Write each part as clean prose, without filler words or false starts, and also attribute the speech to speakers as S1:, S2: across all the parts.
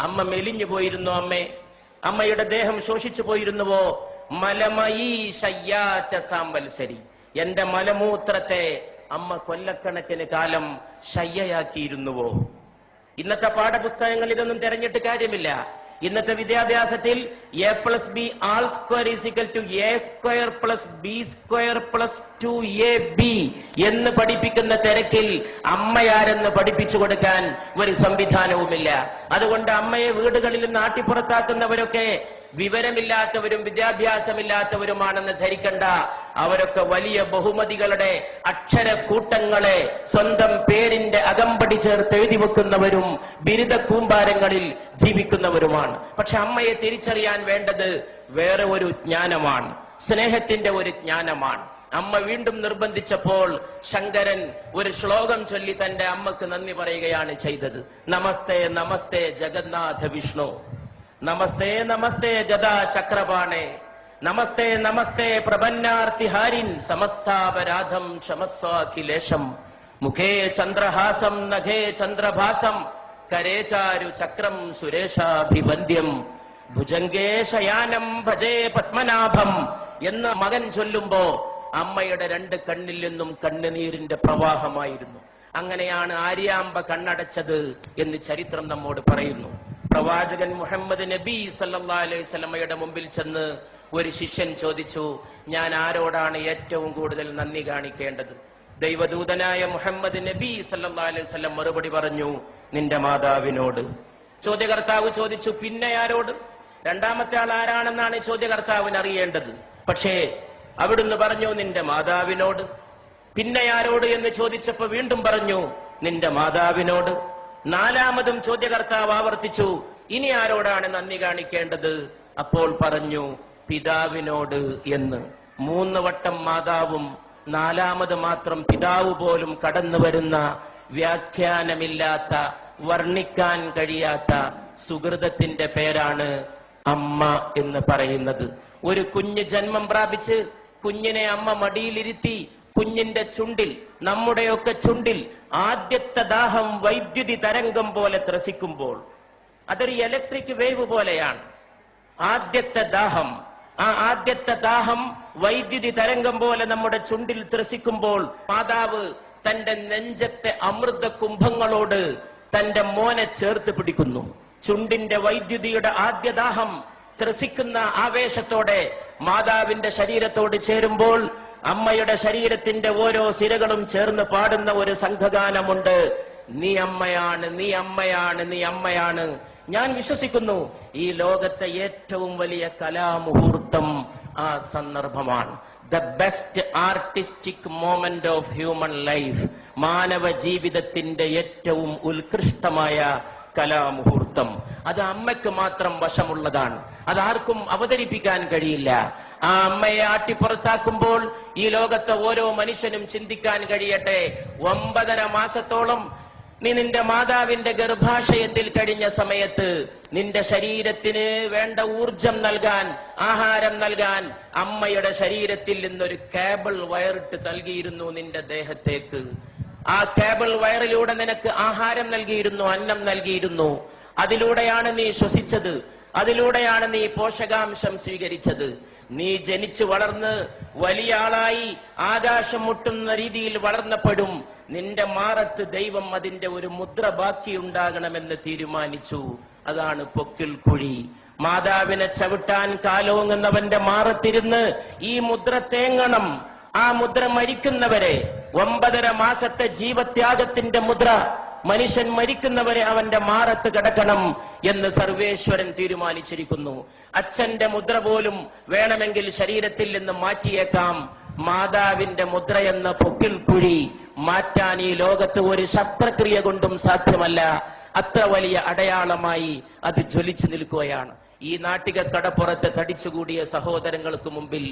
S1: അമ്മ മെലിഞ്ഞു പോയിരുന്നു അമ്മേ? അമ്മയുടെ ദേഹം ശോഷിച്ചു പോയിരുന്നുവോ? മലമയീ ശയ്യാച്ച സാംവത്സരി, എന്റെ മലമൂത്രത്തെ അമ്മ കൊല്ലക്കണക്കിന് കാലം ശയ്യയാക്കിയിരുന്നുവോ? ഇന്നത്തെ പാഠപുസ്തകങ്ങൾ ഇതൊന്നും തെരഞ്ഞിട്ട് കാര്യമില്ല. ഇന്നത്തെ വിദ്യാഭ്യാസത്തിൽ A+B all square is equal to A² plus B² plus 2AB എന്ന് പഠിപ്പിക്കുന്ന തിരക്കിൽ അമ്മയാരെന്ന് പഠിപ്പിച്ചു കൊടുക്കാൻ ഒരു സംവിധാനവുമില്ല. അതുകൊണ്ട് അമ്മയെ വീടുകളിൽ നിന്ന് ആട്ടിപ്പുറത്താക്കുന്നവരൊക്കെ വിവരമില്ലാത്തവരും വിദ്യാഭ്യാസമില്ലാത്തവരുമാണെന്ന് ധരിക്കണ്ട. അവരൊക്കെ വലിയ ബഹുമതികളുടെ അക്ഷരക്കൂട്ടങ്ങളെ സ്വന്തം പേരിന്റെ അകമ്പടി ചേർത്ത് എഴുതി വെക്കുന്നവരും ബിരുദ കൂമ്പാരങ്ങളിൽ ജീവിക്കുന്നവരുമാണ്. പക്ഷെ അമ്മയെ തിരിച്ചറിയാൻ വേണ്ടത് വേറെ ഒരു ജ്ഞാനമാണ്, സ്നേഹത്തിന്റെ ഒരു ജ്ഞാനമാണ്. അമ്മ വീണ്ടും നിർബന്ധിച്ചപ്പോൾ ശങ്കരൻ ഒരു ശ്ലോകം ചൊല്ലി തന്റെ അമ്മക്ക് നന്ദി പറയുകയാണ് ചെയ്തത്. നമസ്തേ നമസ്തേ ജഗന്നാഥ വിഷ്ണു, നമസ്തേ നമസ്തേ ഗദാ ചക്രപാണേ, നമസ്തേ നമസ്തേ പ്രപന്നാർത്തിഹാരിൻ, സമസ്താപരാധം ക്ഷമസ്വാഖിലേശം, മുഖേ ചന്ദ്രഹാസം നഖേ ചന്ദ്രഭാസം, കരേ ചാരു ചക്രം സുരേഷാഭിവന്ദ്യം, ഭുജംഗേ ശയാനം ഭജേ പത്മനാഭം എന്ന് മകൻ ചൊല്ലുമ്പോ അമ്മയുടെ രണ്ട് കണ്ണിൽ നിന്നും കണ്ണുനീരിന്റെ പ്രവാഹമായിരുന്നു. അങ്ങനെയാണ് ആര്യാമ്പ കണ്ണടച്ചത് എന്ന് ചരിത്രം നമ്മോട് പറയുന്നു. പ്രവാചകൻ മുഹമ്മദ് നബി സല്ലല്ലാഹു അലൈഹി വസല്ലമയുടെ മുമ്പിൽ ചെന്ന് ഒരു ശിഷ്യൻ ചോദിച്ചു, ഞാൻ ആരോടാണ് ഏറ്റവും കൂടുതൽ നന്ദി കാണിക്കേണ്ടത്? ദൈവദൂതനായ മുഹമ്മദ് നബി സല്ലല്ലാഹു അലൈഹി വസല്ലം മറുപടി പറഞ്ഞു, നിന്റെ മാതാവിനോട്. ചോദ്യകർത്താവ് ചോദിച്ചു, പിന്നെ ആരോട്? രണ്ടാമത്തെ ആൾ ആരാണെന്നാണ് ചോദ്യകർത്താവിന് അറിയേണ്ടത്. പക്ഷേ അവിടുന്ന് പറഞ്ഞു, നിന്റെ മാതാവിനോട്. പിന്നെ ആരോട് എന്ന് ചോദിച്ചപ്പോ വീണ്ടും പറഞ്ഞു, നിന്റെ മാതാവിനോട്. നാലാമതും ചോദ്യകർത്താവ് ആവർത്തിച്ചു, ഇനി ആരോടാണ് നന്ദി കാണിക്കേണ്ടത്? അപ്പോൾ പറഞ്ഞു, പിതാവിനോട് എന്ന്. 3 വട്ടം മാതാവും 4ാമത് മാത്രം പിതാവ് പോലും കടന്നു വരുന്ന വ്യാഖ്യാനമില്ലാത്ത, വർണ്ണിക്കാൻ കഴിയാത്ത സുഹൃതത്തിന്റെ പേരാണ് അമ്മ എന്ന് പറയുന്നത്. ഒരു കുഞ്ഞ് ജന്മം പ്രാപിച്ച് കുഞ്ഞിനെ അമ്മ മടിയിലിരുത്തി കുഞ്ഞിന്റെ ചുണ്ടിൽ, നമ്മുടെയൊക്കെ ചുണ്ടിൽ ആദ്യത്തെ ദാഹം വൈദ്യുതി തരംഗം പോലെ ത്രസിക്കുമ്പോൾ, അതൊരു ഇലക്ട്രിക് വേവ് പോലെയാണ്. ആദ്യത്തെ ദാഹം, ആ ആദ്യത്തെ ദാഹം വൈദ്യുതി തരംഗം പോലെ നമ്മുടെ ചുണ്ടിൽ ത്രസിക്കുമ്പോൾ മാതാവ് തന്റെ നെഞ്ചത്തെ അമൃത കുംഭങ്ങളോട് തന്റെ മോനെ ചേർത്ത് പിടിക്കുന്നു. ചുണ്ടിന്റെ വൈദ്യുതിയുടെ ആദ്യദാഹം ത്രസിക്കുന്ന ആവേശത്തോടെ മാതാവിന്റെ ശരീരത്തോട് ചേരുമ്പോൾ അമ്മയുടെ ശരീരത്തിന്റെ ഓരോ സിരകളും ചേർന്ന് പാടുന്ന ഒരു സംഘഗാനമുണ്ട്. നീ അമ്മയാണ്, നീ അമ്മയാണ്, നീ അമ്മയാണ്. ഞാൻ വിശ്വസിക്കുന്നു ഈ ലോകത്തെ ഏറ്റവും വലിയ കലാമുഹൂർത്തം ആ സന്ദർഭമാണ്. The best artistic moment of human life, മാനവ ജീവിതത്തിന്റെ ഏറ്റവും ഉത്കൃഷ്ടമായ കലാമുഹൂർത്തം. അത് അമ്മയ്ക്ക് മാത്രം വശമുള്ളതാണ്, അതാർക്കും അവതരിപ്പിക്കാൻ കഴിയില്ല. ആ അമ്മയെ ആട്ടിപ്പുറത്താക്കുമ്പോൾ ഈ ലോകത്തെ ഓരോ മനുഷ്യനും ചിന്തിക്കാൻ കഴിയട്ടെ, 9.5 മാസത്തോളം നീ നിന്റെ മാതാവിന്റെ ഗർഭാശയത്തിൽ കഴിഞ്ഞ സമയത്ത് നിന്റെ ശരീരത്തിന് വേണ്ട ഊർജം നൽകാൻ, ആഹാരം നൽകാൻ അമ്മയുടെ ശരീരത്തിൽ നിന്നൊരു കേബിൾ വയറിട്ട് നൽകിയിരുന്നു നിന്റെ ദേഹത്തേക്ക്. ആ കേബിൾ വയറിലൂടെ നിനക്ക് ആഹാരം നൽകിയിരുന്നു, അന്നം നൽകിയിരുന്നു. അതിലൂടെയാണ് നീ ശ്വസിച്ചത്, അതിലൂടെയാണ് നീ പോഷകാംശം സ്വീകരിച്ചത്. നീ ജനിച്ചു വളർന്ന് വലിയ ആളായി ആകാശം മുട്ടുന്ന രീതിയിൽ വളർന്നപ്പോഴും നിന്റെ മാറത്ത് ദൈവം അതിന്റെ ഒരു മുദ്ര ബാക്കിയുണ്ടാകണമെന്ന് തീരുമാനിച്ചു. അതാണ് പൊക്കിൽ കുഴി. മാതാവിനെ ചവിട്ടാൻ കാലോങ്ങുന്നവന്റെ മാറത്തിരുന്ന് ഈ മുദ്ര തേങ്ങണം. ആ മുദ്ര മരിക്കുന്നവരെ, 9.5 മാസത്തെ ജീവത്യാഗത്തിന്റെ മുദ്ര, മനുഷ്യൻ മരിക്കുന്നവരെ അവന്റെ മാറത്ത് കിടക്കണം എന്ന് സർവേശ്വരൻ തീരുമാനിച്ചിരിക്കുന്നു. അച്ഛന്റെ മുദ്ര പോലും വേണമെങ്കിൽ ശരീരത്തിൽ നിന്ന് മാറ്റിയേക്കാം. മാതാവിന്റെ മുദ്രയെന്ന പൊക്കിൽ കുഴി മാറ്റാൻ ഈ ലോകത്ത് ഒരു ശസ്ത്രക്രിയ കൊണ്ടും സാധ്യമല്ല. അത്ര വലിയ അടയാളമായി അത് ജ്വലിച്ചു നിൽക്കുകയാണ്. ഈ നാട്ടിക കടപ്പുറത്ത് തടിച്ചുകൂടിയ സഹോദരങ്ങൾക്ക് മുമ്പിൽ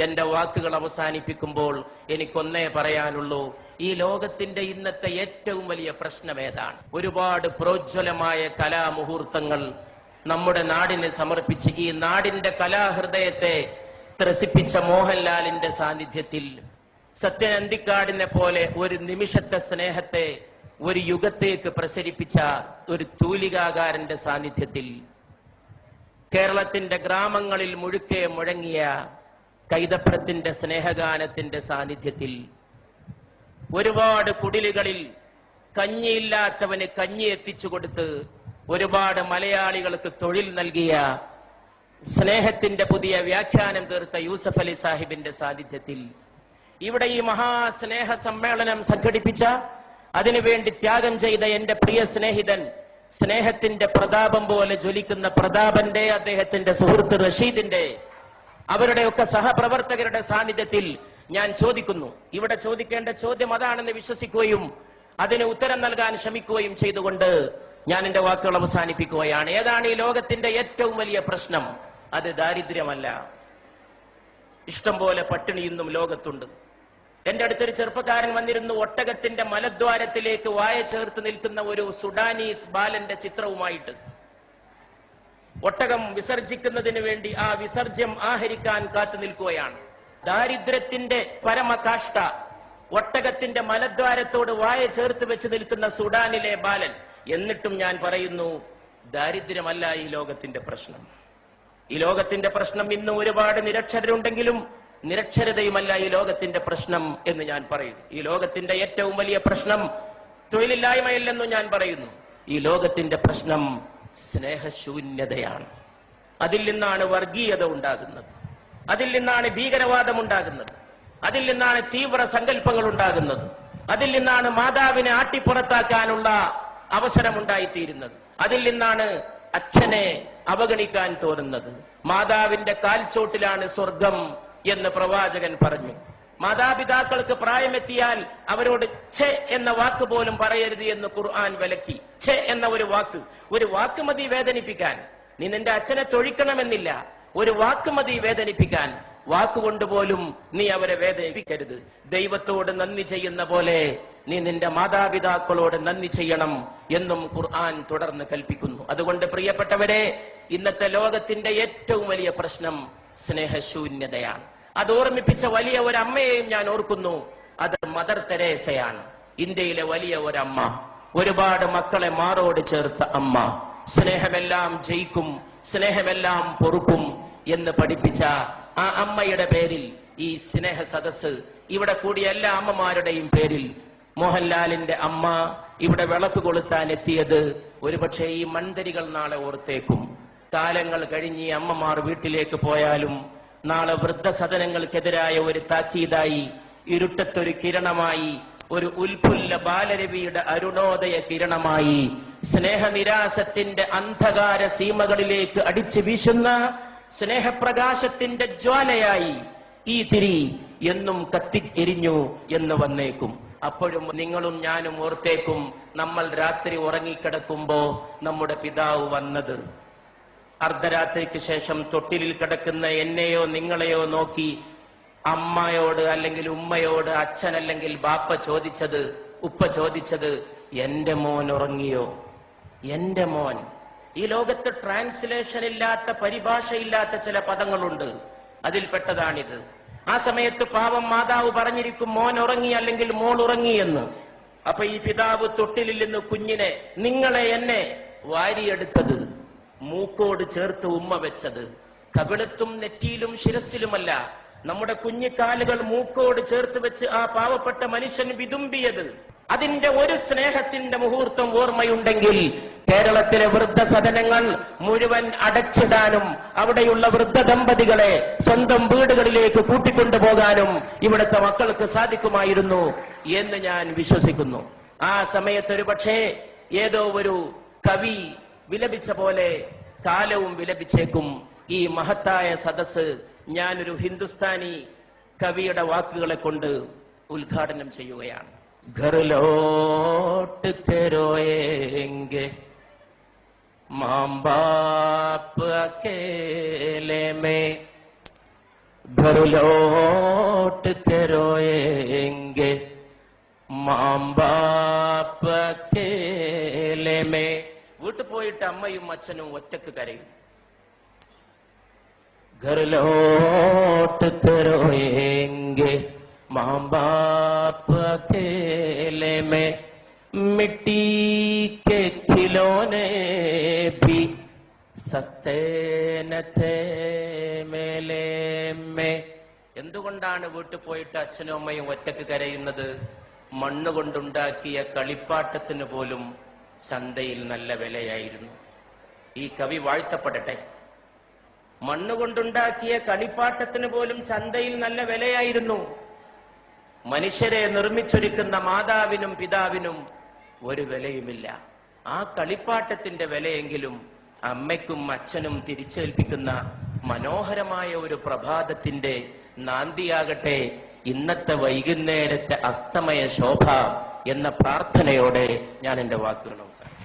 S1: എന്റെ വാക്കുകൾ അവസാനിപ്പിക്കുമ്പോൾ എനിക്കൊന്നേ പറയാനുള്ളൂ. ഈ ലോകത്തിന്റെ ഇന്നത്തെ ഏറ്റവും വലിയ പ്രശ്നം ഏതാണ്? ഒരുപാട് പ്രോജ്വലമായ കലാമുഹൂർത്തങ്ങൾ നമ്മുടെ നാടിന് സമർപ്പിച്ച് ഈ നാടിന്റെ കലാഹൃദയത്തെ ത്രസിപ്പിച്ച മോഹൻലാലിന്റെ സാന്നിധ്യത്തിൽ, സത്യൻ അന്തിക്കാടിനെ പോലെ ഒരു നിമിഷത്തെ സ്നേഹത്തെ ഒരു യുഗത്തേക്ക് പ്രസരിപ്പിച്ച ഒരു തൂലികാകാരന്റെ സാന്നിധ്യത്തിൽ, കേരളത്തിന്റെ ഗ്രാമങ്ങളിൽ മുഴുക്കെ മുഴങ്ങിയ കൈതപ്രത്തിന്റെ സ്നേഹഗാനത്തിന്റെ സാന്നിധ്യത്തിൽ, ഒരുപാട് കുടിലുകളിൽ കഞ്ഞിയില്ലാത്തവന് കഞ്ഞി എത്തിച്ചു കൊടുത്ത് ഒരുപാട് മലയാളികൾക്ക് തൊഴിൽ നൽകിയ, സ്നേഹത്തിന്റെ പുതിയ വ്യാഖ്യാനം തീർത്ത യൂസഫ് അലി സാഹിബിന്റെ സാന്നിധ്യത്തിൽ, ഇവിടെ ഈ മഹാസ്നേഹ സമ്മേളനം സംഘടിപ്പിച്ച, അതിനുവേണ്ടി ത്യാഗം ചെയ്ത എന്റെ പ്രിയ സ്നേഹിതൻ, സ്നേഹത്തിന്റെ പ്രതാപം പോലെ ജ്വലിക്കുന്ന പ്രതാപന്റെ, അദ്ദേഹത്തിന്റെ സുഹൃത്ത് റഷീദിന്റെ, അവരുടെയൊക്കെ സഹപ്രവർത്തകരുടെ സാന്നിധ്യത്തിൽ ഞാൻ ചോദിക്കുന്നു, ഇവിടെ ചോദിക്കേണ്ട ചോദ്യം അതാണെന്ന് വിശ്വസിക്കുകയും അതിന് ഉത്തരം നൽകാൻ ശ്രമിക്കുകയും ചെയ്തുകൊണ്ട് ഞാൻ എന്റെ വാക്കുകൾ അവസാനിപ്പിക്കുകയാണ്. ഏതാണ് ഈ ലോകത്തിന്റെ ഏറ്റവും വലിയ പ്രശ്നം? അത് ദാരിദ്ര്യമല്ല. ഇഷ്ടം പോലെ പട്ടിണി ഇന്നും ലോകത്തുണ്ട്. എന്റെ അടുത്തൊരു ചെറുപ്പക്കാരൻ വന്നിരുന്നു, ഒട്ടകത്തിന്റെ മലദ്വാരത്തിലേക്ക് വായ ചേർത്ത് നിൽക്കുന്ന ഒരു സുഡാനീസ് ബാലന്റെ ചിത്രവുമായിട്ട്. ഒട്ടകം വിസർജിക്കുന്നതിന് വേണ്ടി ആ വിസർജ്യം ആഹരിക്കാൻ കാത്തു നിൽക്കുകയാണ്. ദാരിദ്ര്യത്തിന്റെ പരമകാഷ്ഠ, ഒട്ടകത്തിന്റെ മലദ്വാരത്തോട് വായ ചേർത്ത് വെച്ച് നിൽക്കുന്ന സുഡാനിലെ ബാലൻ. എന്നിട്ടും ഞാൻ പറയുന്നു, ദാരിദ്ര്യമല്ല ഈ ലോകത്തിന്റെ പ്രശ്നം. ഈ ലോകത്തിന്റെ പ്രശ്നം ഇന്നും ഒരുപാട് നിരക്ഷരരുണ്ടെങ്കിലും നിരക്ഷരതയുമല്ല ഈ ലോകത്തിന്റെ പ്രശ്നം എന്ന് ഞാൻ പറയുന്നു. ഈ ലോകത്തിന്റെ ഏറ്റവും വലിയ പ്രശ്നം തൊഴിലില്ലായ്മയല്ലെന്നും ഞാൻ പറയുന്നു. ഈ ലോകത്തിന്റെ പ്രശ്നം സ്നേഹശൂന്യതയാണ്. അതിൽ നിന്നാണ് വർഗീയത ഉണ്ടാകുന്നത്, അതിൽ നിന്നാണ് ഭീകരവാദം ഉണ്ടാകുന്നത്, അതിൽ നിന്നാണ് തീവ്ര സങ്കല്പങ്ങൾ ഉണ്ടാകുന്നത്, അതിൽ നിന്നാണ് മാതാവിനെ ആട്ടിപ്പുറത്താക്കാനുള്ള അവസരമുണ്ടായിത്തീരുന്നത്, അതിൽ നിന്നാണ് അച്ഛനെ അവഗണിക്കാൻ തോന്നുന്നത്. മാതാവിന്റെ കാൽച്ചോട്ടിലാണ് സ്വർഗം എന്ന് പ്രവാചകൻ പറഞ്ഞു. മാതാപിതാക്കൾക്ക് പ്രായമെത്തിയാൽ അവരോട് ഛെ എന്ന വാക്ക് പോലും പറയരുത് എന്ന് ഖുർആൻ വിലക്കി. ഛെ എന്ന ഒരു വാക്ക് മതി വേദനിപ്പിക്കാൻ. നീ നിന്റെ അച്ഛനെ തൊഴിക്കണമെന്നില്ല, ഒരു വാക്ക് മതി വേദനിപ്പിക്കാൻ. വാക്കുകൊണ്ട് പോലും നീ അവരെ വേദനിപ്പിക്കരുത്. ദൈവത്തോട് നന്ദി ചെയ്യുന്ന പോലെ നീ നിന്റെ മാതാപിതാക്കളോട് നന്ദി ചെയ്യണം എന്നും ഖുർആൻ തുടർന്ന് കൽപ്പിക്കുന്നു. അതുകൊണ്ട് പ്രിയപ്പെട്ടവരെ, ഇന്നത്തെ ലോകത്തിന്റെ ഏറ്റവും വലിയ പ്രശ്നം സ്നേഹശൂന്യതയാണ്. അത് ഓർമ്മിപ്പിച്ച വലിയ ഒരു അമ്മയെയും ഞാൻ ഓർക്കുന്നു. അത് മദർ തെരേസയാണ്. ഇന്ത്യയിലെ വലിയ ഒരമ്മ, ഒരുപാട് മക്കളെ മാറോട് ചേർത്ത അമ്മ. സ്നേഹമെല്ലാം ജയിക്കും, സ്നേഹമെല്ലാം പൊറുക്കും എന്ന് പഠിപ്പിച്ച ആ അമ്മയുടെ പേരിൽ ഈ സ്നേഹ സദസ്, ഇവിടെ കൂടിയ എല്ലാ അമ്മമാരുടെയും പേരിൽ, മോഹൻലാലിന്റെ അമ്മ ഇവിടെ വിളക്ക് കൊളുത്താൻ എത്തിയത് ഒരുപക്ഷെ ഈ മൺതരികൾ നാളെ ഓർത്തേക്കും. കാലങ്ങൾ കഴിഞ്ഞ് ഈ അമ്മമാർ വീട്ടിലേക്ക് പോയാലും നാളെ വൃദ്ധസദനങ്ങൾക്കെതിരായ ഒരു താക്കീതായി, ഇരുട്ടത്തൊരു കിരണമായി, ഒരു ഉൽഫുല്ല ബാലരവിയുടെ അരുണോദയ കിരണമായി, സ്നേഹനിരാസത്തിന്റെ അന്ധകാര സീമകളിലേക്ക് അടിച്ചു വീശുന്ന സ്നേഹപ്രകാശത്തിന്റെ ജ്വാലയായി ഈ തിരി എന്നും കത്തി എരിഞ്ഞു എന്ന് വന്നേക്കും. അപ്പോഴും നിങ്ങളും ഞാനും ഓർത്തേക്കും, നമ്മൾ രാത്രി ഉറങ്ങിക്കിടക്കുമ്പോ നമ്മുടെ പിതാവ് വന്നത്. അർദ്ധരാത്രിക്ക് ശേഷം തൊട്ടിലിൽ കിടക്കുന്ന എന്നെയോ നിങ്ങളെയോ നോക്കി അമ്മയോട് അല്ലെങ്കിൽ ഉമ്മയോട്, അച്ഛൻ അല്ലെങ്കിൽ ബാപ്പ ചോദിച്ചത്, ഉപ്പ ചോദിച്ചത്, എന്റെ മോൻ ഉറങ്ങിയോ? എന്റെ മോൻ. ഈ ലോകത്ത് ട്രാൻസ്ലേഷൻ ഇല്ലാത്ത, പരിഭാഷയില്ലാത്ത ചില പദങ്ങളുണ്ട്, അതിൽപ്പെട്ടതാണിത്. ആ സമയത്ത് പാവം മാതാവ് പറഞ്ഞിരിക്കും, മോൻ ഉറങ്ങി അല്ലെങ്കിൽ മോൾ ഉറങ്ങി എന്ന്. അപ്പൊ ഈ പിതാവ് തൊട്ടിലിൽ നിന്ന് കുഞ്ഞിനെ, നിങ്ങളെ എന്നെ വാരിയെടുത്തത്, മൂക്കോട് ചേർത്ത് ഉമ്മ വെച്ചത്, കവിളത്തും നെറ്റിയിലും ശിരസിലുമല്ല, നമ്മുടെ കുഞ്ഞിക്കാലുകൾ മൂക്കോട് ചേർത്ത് വെച്ച് ആ പാവപ്പെട്ട മനുഷ്യൻ വിതുമ്പിയത്. അതിന്റെ ഒരു സ്നേഹത്തിന്റെ മുഹൂർത്തം ഓർമ്മയുണ്ടെങ്കിൽ കേരളത്തിലെ വൃദ്ധസദനങ്ങൾ മുഴുവൻ അടച്ചിടാനും അവിടെയുള്ള വൃദ്ധ ദമ്പതികളെ സ്വന്തം വീടുകളിലേക്ക് കൂട്ടിക്കൊണ്ടുപോകാനും ഇവിടുത്തെ മക്കൾക്ക് സാധിക്കുമായിരുന്നു എന്ന് ഞാൻ വിശ്വസിക്കുന്നു. ആ സമയത്ത് ഒരു പക്ഷേ ഏതോ ഒരു കവി വിലപിച്ച പോലെ കാലവും വിലപിച്ചേക്കും. ഈ മഹത്തായ സദസ് ഞാനൊരു ഹിന്ദുസ്ഥാനി കവിയുടെ വാക്കുകളെ കൊണ്ട് ഉദ്ഘാടനം ചെയ്യുകയാണ്. घर लौट के रोएंगे माँ बाप अकेले में, घर लौट के रोएंगे माँ बाप अकेले में. വീട്ടു പോയിട്ട് അമ്മയും അച്ഛനും ഒറ്റക്ക് കരയും. घर लौट के रोएंगे माँ बाप अकेले में, മിട്ടി കെ ഖിലോനെ ഭി സസ്തേ ന ഥേ മേലേ മേ. എന്തുകൊണ്ടാണ് വീട്ടിൽ പോയിട്ട് അച്ഛനും അമ്മയും ഒറ്റക്ക് കരയുന്നത്? മണ്ണുകൊണ്ടുണ്ടാക്കിയ കളിപ്പാട്ടത്തിന് പോലും ചന്തയിൽ നല്ല വിലയായിരുന്നു. ഈ കവി വാഴ്ത്തപ്പെടട്ടെ. മണ്ണുകൊണ്ടുണ്ടാക്കിയ കളിപ്പാട്ടത്തിന് പോലും ചന്തയിൽ നല്ല വിലയായിരുന്നു. മനുഷ്യരെ നിർമ്മിച്ചൊരുക്കുന്ന മാതാവിനും പിതാവിനും ഒരു വിലയുമില്ല. ആ കളിപ്പാട്ടത്തിന്റെ വിലയെങ്കിലും അമ്മയ്ക്കും അച്ഛനും തിരിച്ചേൽപ്പിക്കുന്ന മനോഹരമായ ഒരു പ്രഭാതത്തിന്റെ നാന്ദിയാകട്ടെ ഇന്നത്തെ വൈകുന്നേരത്തെ അസ്തമയ ശോഭ എന്ന പ്രാർത്ഥനയോടെ ഞാൻ എന്റെ വാക്കുകൾ അവസാനിപ്പിക്കുന്നു.